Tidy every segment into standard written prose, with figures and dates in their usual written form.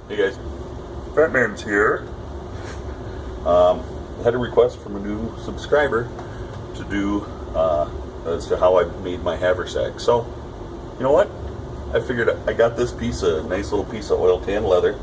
Hey guys, Batman's here. I had a request from a new subscriber to do as to how I made my haversack. So, you know what? I figured I got this nice little piece of oil tan leather.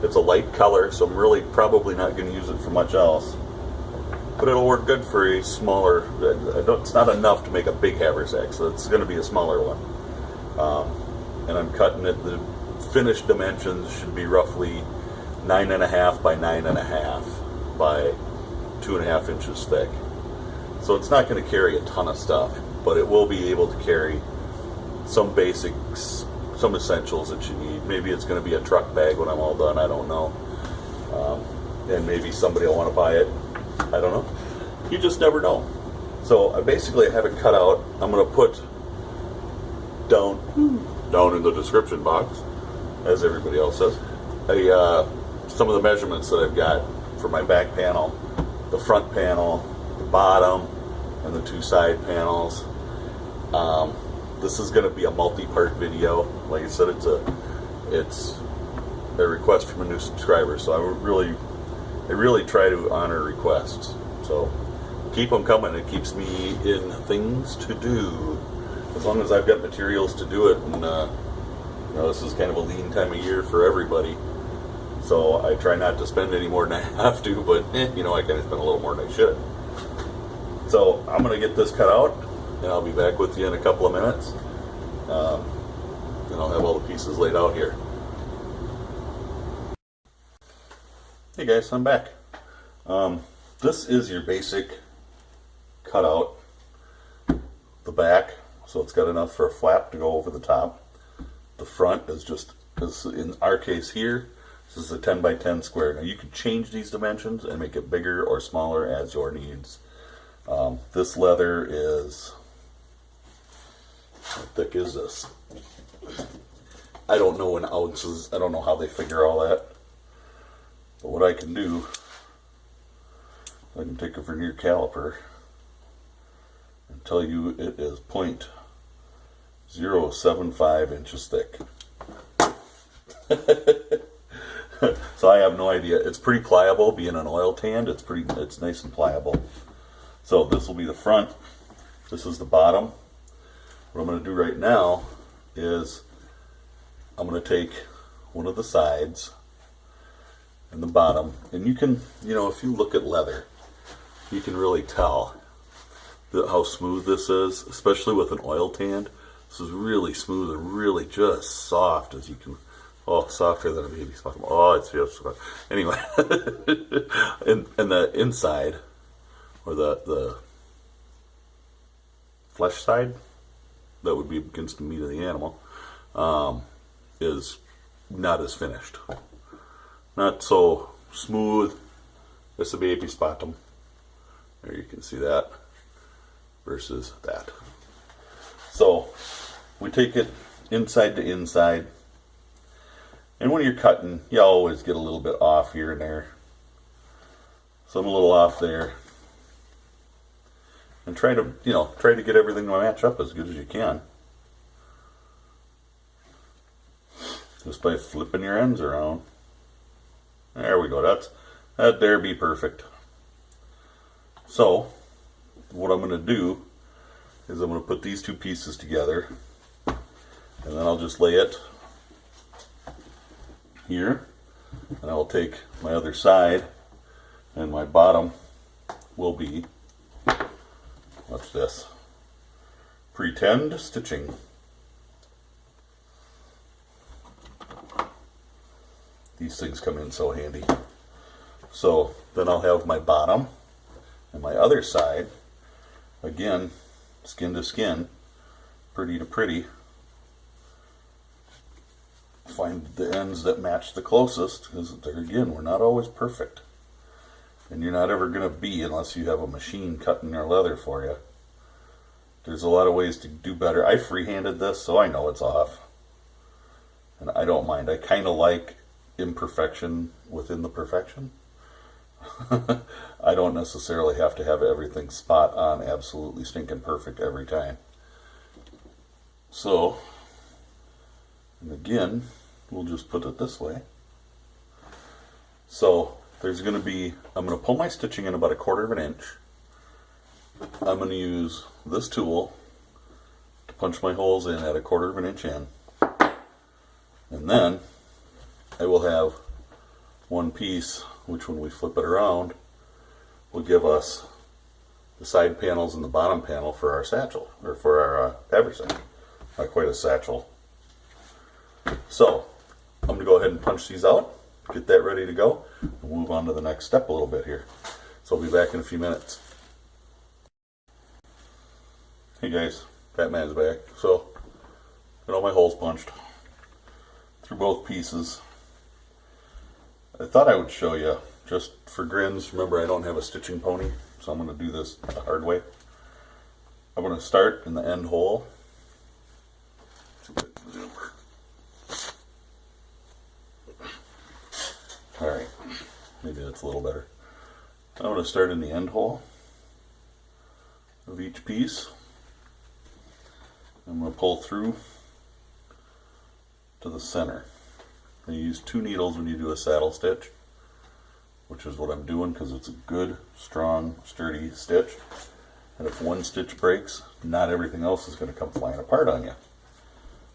It's a light color, so I'm really probably not going to use it for much else. But it'll work good for a smaller. It's not enough to make a big haversack, so it's going to be a smaller one. And I'm cutting it. The finished dimensions should be roughly 9.5 by 9.5 by 2.5 inches thick. So it's not going to carry a ton of stuff, but it will be able to carry some basics, some essentials that you need. Maybe it's going to be a truck bag when I'm all done. I don't know. And maybe somebody will want to buy it. I don't know. You just never know. So I basically have it cut out. I'm going to put down in the description box, as everybody else says, some of the measurements that I've got for my back panel, the front panel, the bottom, and the two side panels. This is going to be a multi-part video. Like I said, it's a request from a new subscriber, so I really try to honor requests. So keep them coming. It keeps me in things to do. As long as I've got materials to do it, and this is kind of a lean time of year for everybody. So I try not to spend any more than I have to, but I kind of spend a little more than I should. So I'm going to get this cut out, and I'll be back with you in a couple of minutes. And I'll have all the pieces laid out here. Hey guys, I'm back. This is your basic cutout. The back, so it's got enough for a flap to go over the top. The front is just, as in our case here, this is a 10 by 10 square. Now you can change these dimensions and make it bigger or smaller as your needs. This leather is, how thick is this? I don't know in ounces. I don't know how they figure all that. But what I can do, I can take a vernier caliper and tell you it is 0.075 inches thick. So I have no idea. It's pretty pliable, being an oil tanned. It's nice and pliable. So this will be the front. This is the bottom. What I'm going to do right now is I'm going to take one of the sides and the bottom, and you can, if you look at leather, you can really tell how smooth this is, especially with an oil tanned. This is really smooth and really just soft as you can. Oh, softer than a baby's bottom. Oh, it's just anyway. and the inside, or the flesh side, that would be against the meat of the animal, is not as finished. Not so smooth as a baby's bottom. There you can see that versus that. So we take it inside to inside. And when you're cutting, you always get a little bit off here and there. So I'm a little off there. And try to get everything to match up as good as you can. Just by flipping your ends around. There we go. That there be perfect. So what I'm going to do is I'm going to put these two pieces together, and then I'll just lay it here, and I'll take my other side, and my bottom will be, watch this, pretend stitching. These things come in so handy. So then I'll have my bottom and my other side, again, skin to skin, pretty to pretty. Find the ends that match the closest, because again, we're not always perfect. And you're not ever going to be unless you have a machine cutting their leather for you. There's a lot of ways to do better. I freehanded this, so I know it's off. And I don't mind. I kind of like imperfection within the perfection. I don't necessarily have to have everything spot on, absolutely stinking perfect every time. So, and again, we'll just put it this way. So there's going to be, I'm going to pull my stitching in about 1/4 of an inch. I'm going to use this tool to punch my holes in at 1/4 of an inch in. And then I will have one piece, which when we flip it around, will give us the side panels and the bottom panel for our satchel, or for our haversack. Not quite a satchel. So I'm going to go ahead and punch these out, get that ready to go, and move on to the next step a little bit here. So I'll be back in a few minutes. Hey guys, Fat Man's back. So got all my holes punched through both pieces. I thought I would show you just for grins. Remember, I don't have a stitching pony, so I'm going to do this the hard way. I'm going to start in the end hole. Alright, maybe that's a little better. I'm going to start in the end hole of each piece. I'm going to pull through to the center. You use 2 needles when you do a saddle stitch, which is what I'm doing because it's a good, strong, sturdy stitch. And if one stitch breaks, not everything else is going to come flying apart on you.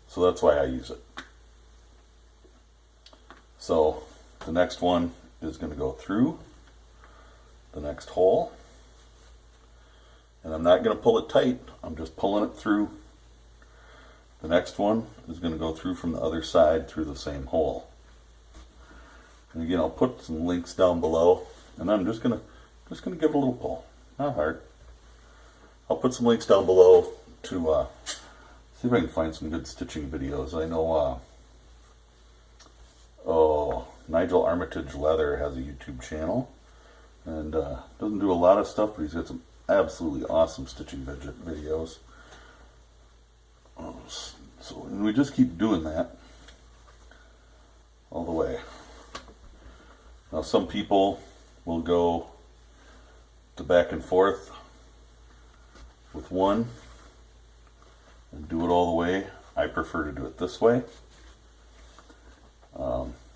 So that's why I use it. So the next one is going to go through the next hole. And I'm not going to pull it tight, I'm just pulling it through. The next one is going to go through from the other side through the same hole. And again, I'll put some links down below, and I'm just gonna give it a little pull, not hard. I'll put some links down below to see if I can find some good stitching videos. I know, Nigel Armitage Leather has a YouTube channel, and doesn't do a lot of stuff, but he's got some absolutely awesome stitching videos. So and we just keep doing that all the way. Now some people will go to back and forth with one and do it all the way. I prefer to do it this way,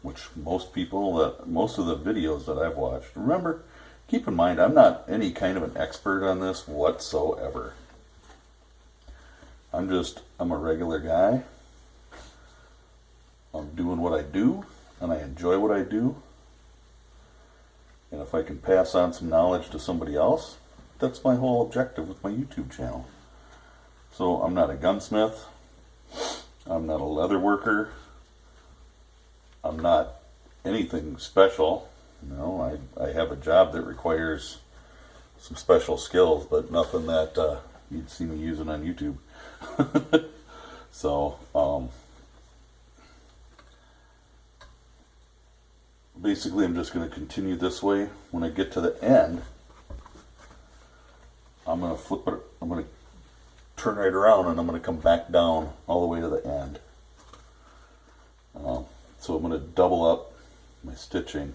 which most of the videos that I've watched. Remember, keep in mind, I'm not any kind of an expert on this whatsoever. I'm a regular guy. I'm doing what I do, and I enjoy what I do. And if I can pass on some knowledge to somebody else, that's my whole objective with my YouTube channel. So I'm not a gunsmith. I'm not a leather worker. I'm not anything special. You know, I have a job that requires some special skills, but nothing that you'd see me using on YouTube. So, basically I'm just going to continue this way. When I get to the end, I'm going to flip it, I'm going to turn right around, and I'm going to come back down all the way to the end. So I'm going to double up my stitching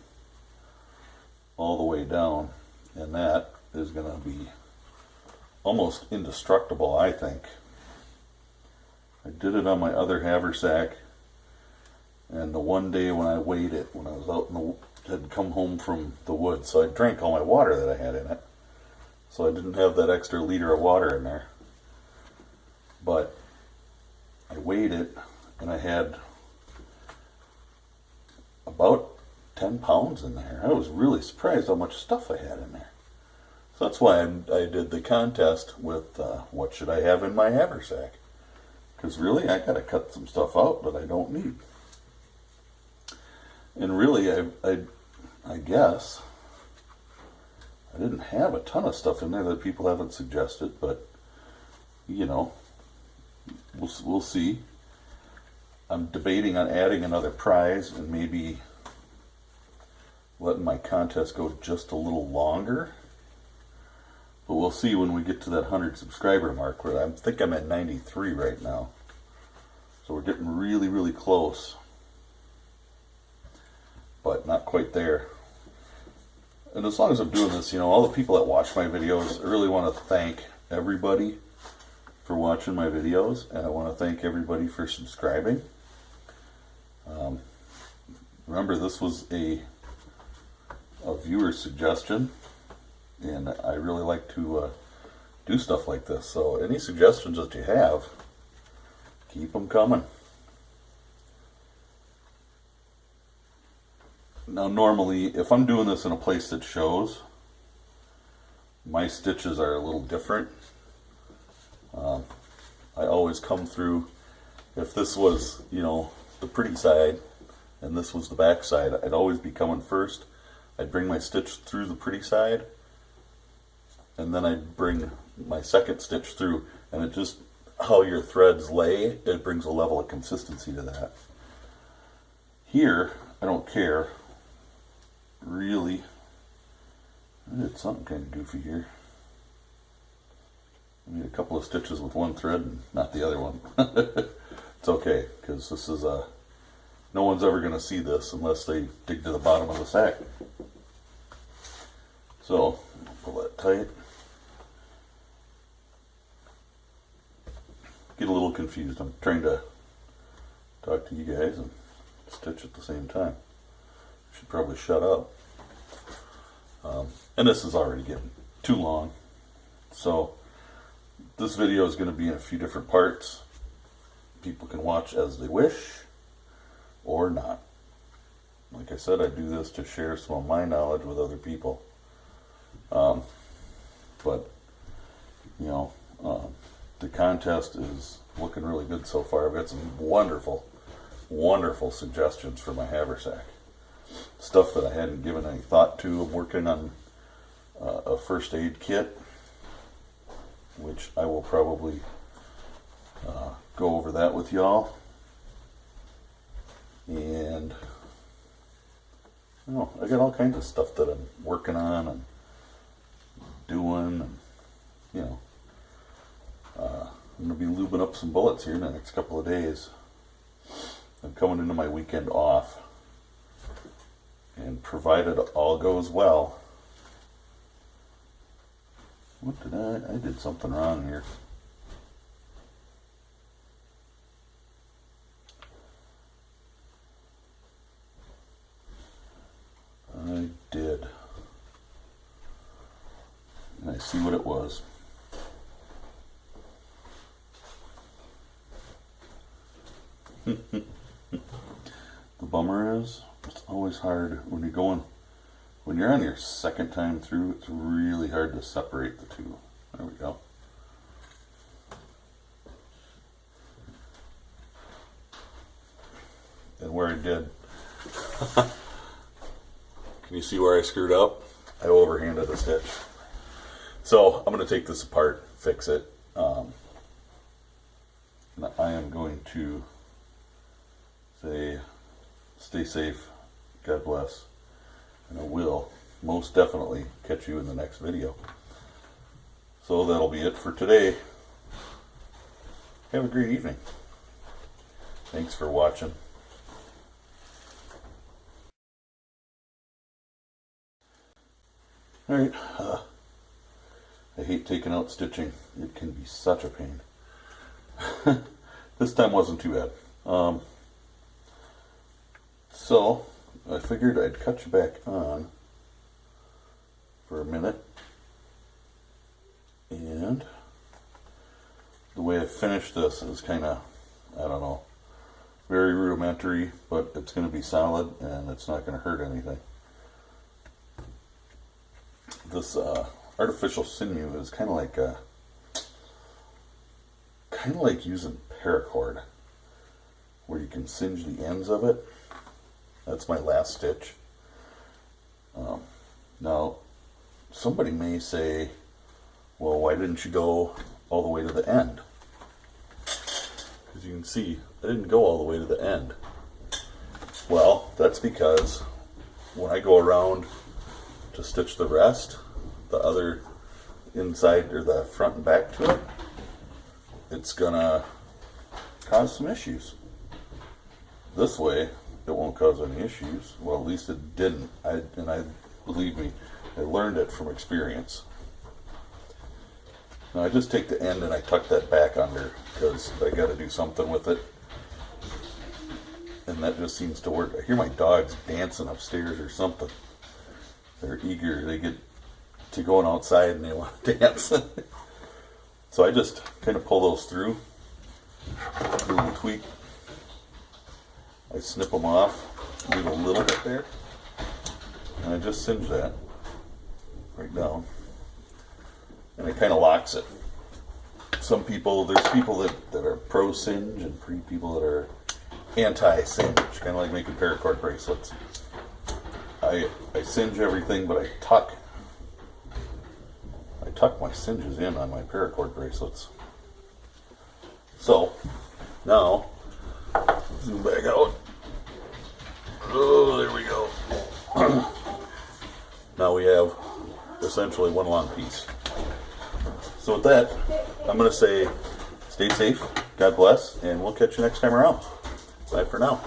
all the way down, and that is going to be almost indestructible, I think. I did it on my other haversack, and the one day when I weighed it, when I was out in the, had come home from the woods, so I drank all my water that I had in it, so I didn't have that extra liter of water in there. But I weighed it, and I had about 10 pounds in there. I was really surprised how much stuff I had in there. So that's why I did the contest with what should I have in my haversack. Because really, I got to cut some stuff out that I don't need. And really, I guess I didn't have a ton of stuff in there that people haven't suggested, but you know, we'll see. I'm debating on adding another prize and maybe letting my contest go just a little longer. But we'll see when we get to that 100 subscriber mark, where I think I'm at 93 right now. So we're getting really, really close. But not quite there. And as long as I'm doing this, you know, all the people that watch my videos, I really want to thank everybody for watching my videos. And I want to thank everybody for subscribing. Remember, this was a a viewer suggestion, and I really like to do stuff like this. So any suggestions that you have, keep them coming. Now normally, if I'm doing this in a place that shows, my stitches are a little different. I always come through, if this was, you know, the pretty side and this was the back side, I'd always be coming first. I'd bring my stitch through the pretty side, and then I'd bring my second stitch through, and it just, how your threads lay, it brings a level of consistency to that. Here, I don't care, really. I did something kind of goofy here. I made a couple of stitches with one thread and not the other one. It's okay, because this is no one's ever going to see this unless they dig to the bottom of the sack. So, pull that tight. Get a little confused. I'm trying to talk to you guys and stitch at the same time. I should probably shut up. And this is already getting too long. So, this video is going to be in a few different parts. People can watch as they wish or not. Like I said, I do this to share some of my knowledge with other people. But, you know, the contest is looking really good so far. I've got some wonderful, wonderful suggestions for my haversack. Stuff that I hadn't given any thought to. I'm working on a first aid kit, which I will probably go over that with y'all. And you know, I got all kinds of stuff that I'm working on and doing, and you know, I'm going to be lubing up some bullets here in the next couple of days. I'm coming into my weekend off, and provided all goes well. What did I did something wrong here. I did. And I see what it was. The bummer is, it's always hard when you're going, when you're on your second time through, it's really hard to separate the two. There we go. And where I did, can you see where I screwed up? I overhanded a stitch. So I'm going to take this apart, fix it. And I am going to say, stay safe, God bless, and I will most definitely catch you in the next video. So that'll be it for today. Have a great evening. Thanks for watching. Alright, I hate taking out stitching. It can be such a pain. This time wasn't too bad. So, I figured I'd cut you back on for a minute. And the way I finished this is kind of, I don't know, very rudimentary, but it's going to be solid and it's not going to hurt anything. This artificial sinew is kind of like using paracord, where you can singe the ends of it. That's my last stitch. Now, somebody may say, well, why didn't you go all the way to the end? Because you can see, I didn't go all the way to the end. Well, that's because when I go around to stitch the rest, the other inside, or the front and back to it, it's gonna cause some issues. This way, it won't cause any issues. Well, at least it didn't. Believe me, I learned it from experience. Now I just take the end and I tuck that back under, because I got to do something with it, and that just seems to work. I hear my dogs dancing upstairs or something. they're eager. They get to going outside and they want to dance. So I just kind of pull those through, do a little tweak. I snip them off, leave a little bit there, and I just singe that right down, and it kind of locks it. Some people, there's people that are pro singe and people that are anti singe, kind of like making paracord bracelets. I singe everything, but I tuck my singes in on my paracord bracelets. So now zoom back out. Oh, there we go. Now we have essentially one long piece. So with that, I'm going to say stay safe, God bless, and we'll catch you next time around. Bye for now.